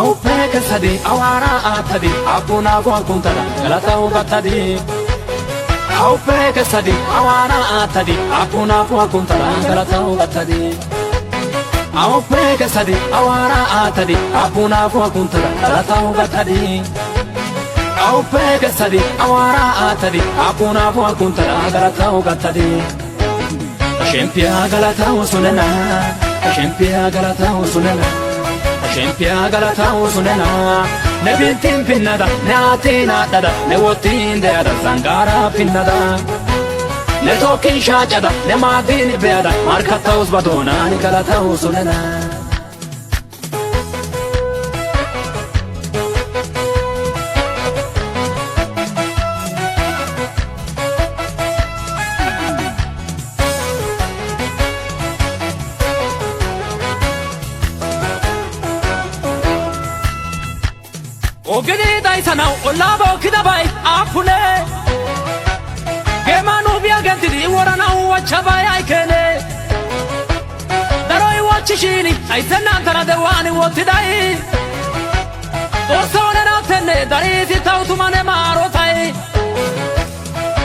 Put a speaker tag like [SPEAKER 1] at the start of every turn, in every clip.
[SPEAKER 1] Au peke sadi awara atadi apuna kuntala galata ugatadi Au peke sadi awara atadi apuna kuntala galata ugatadi Au peke sadi awara atadi apuna kuntala galata ugatadi Au peke sadi awara atadi apuna kuntala galata ugatadi Shempia galata usunena Shempia galata usunena Shempia galata usunena Ne bintin pinnada ne atina dada ne wotin deada zangara pinnada Ne tokin shachada ne madin beada markata uzbadona ni galata usunena Ogede dai sanau olabo kidabai apune Gemanu biagantidi warana wachabai aikene Daroi wachishini aisenantara dewani wotidai Tosone natene darisi tautumane marotai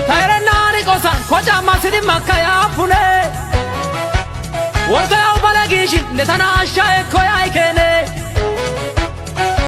[SPEAKER 1] Tairenani kosan koja masidi makaya apune Warte au balagishi netana asha ekoya aikene